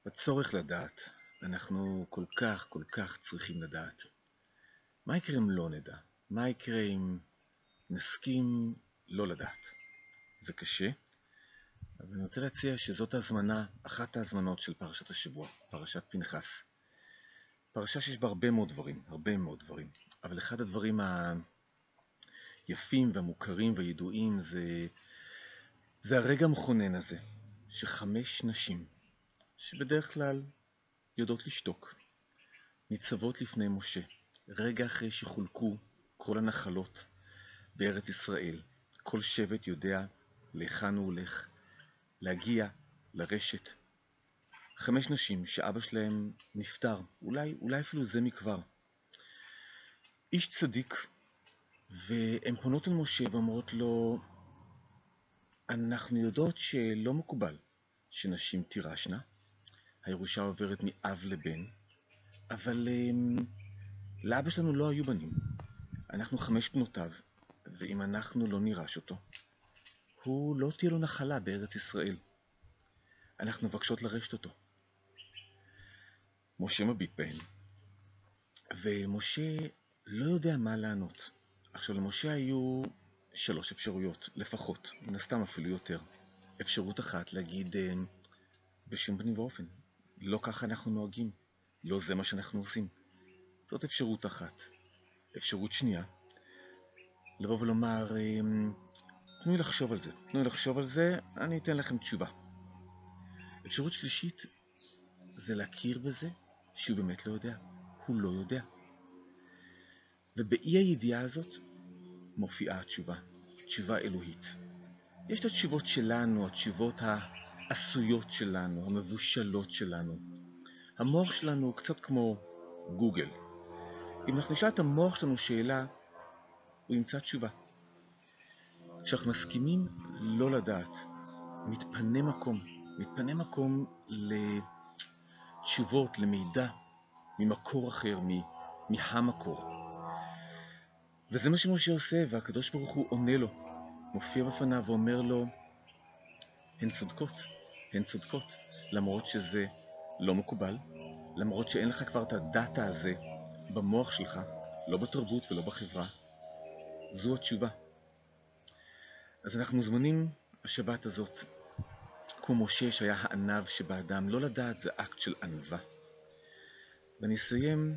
הצורך לדעת. אנחנו כל כך צריכים לדעת. מה יקרה אם לא נדע? מה יקרה אם נסכים לא לדעת? זה קשה, אבל אני רוצה להציע שזאת ההזמנה, אחת ההזמנות של פרשת השבוע, פרשת פנחס. פרשה שיש בה הרבה מאוד דברים, אבל אחד הדברים היפים והמוכרים והידועים זה הרגע המכונן הזה, שחמש נשים, שבדרך כלל יודעות לשתוק, ניצבות לפני משה, רגע אחרי שחולקו כל הנחלות בארץ ישראל. כל שבט יודע להיכן הוא הולך, להגיע לרשת. חמש נשים שאבא שלהם נפטר, אולי אפילו זה מכבר. איש צדיק, והן פונות אל משה ואומרות לו, אנחנו יודעות שלא מקובל שנשים תירשנה, הירושה עוברת מאב לבן, אבל לאבא שלנו לא היו בנים. אנחנו חמש בנותיו, ואם אנחנו לא נירש אותו, הוא לא תהיה לו נחלה בארץ ישראל. אנחנו מבקשות לרשת אותו. משה מביט בהן, ומשה לא יודע מה לענות. עכשיו, למשה היו שלוש אפשרויות, לפחות, מן הסתם אפילו יותר. אפשרות אחת להגיד, בשום פנים ואופן, לא ככה אנחנו נוהגים, לא זה מה שאנחנו עושים. זאת אפשרות אחת. אפשרות שנייה, לבוא ולומר, תנו לי לחשוב על זה, אני אתן לכם תשובה. אפשרות שלישית, זה להכיר בזה שהוא באמת לא יודע, הוא לא יודע. ובאי הידיעה הזאת מופיעה התשובה, תשובה אלוהית. יש את התשובות שלנו, התשובות העשויות שלנו, המבושלות שלנו. המוח שלנו הוא קצת כמו גוגל. אם אנחנו נשאל את המוח שלנו שאלה, הוא ימצא תשובה. כשאנחנו מסכימים לא לדעת, מתפנה מקום לתשובות, למידע, ממקור אחר, מהמקור. וזה מה שמשה עושה, והקדוש ברוך הוא עונה לו, מופיע בפניו ואומר לו, הן צודקות, למרות שזה לא מקובל, למרות שאין לך כבר את הדאטה הזה במוח שלך, לא בתרבות ולא בחברה, זו התשובה. אז אנחנו מוזמנים השבת הזאת, כמו משה שהיה הענב שבאדם, לא לדעת זה אקט של ענווה. ואני אסיים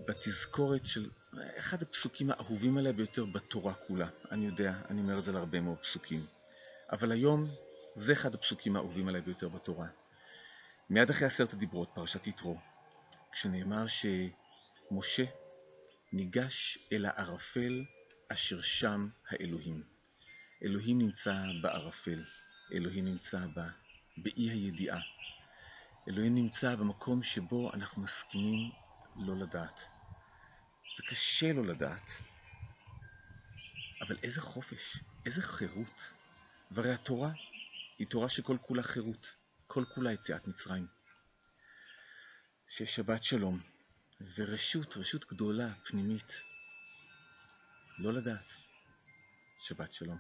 בתזכורת של אחד הפסוקים האהובים עליה ביותר בתורה כולה. אני יודע, אני אומר את זה להרבה מאוד פסוקים. אבל היום זה אחד הפסוקים האהובים עליה ביותר בתורה. מיד אחרי 10 הדיברות, פרשת יתרו, כשנאמר שמשה ניגש אל הערפל אשר שם האלוהים. אלוהים נמצא בערפל, אלוהים נמצא באי הידיעה. אלוהים נמצא במקום שבו אנחנו מסכימים לא לדעת. זה קשה לא לדעת. אבל איזה חופש, איזה חירות. והרי התורה היא תורה שכל כולה חירות, כל כולה יציאת מצרים. ששבת שלום ורשות גדולה, פנימית. לא לדעת. שבת שלום.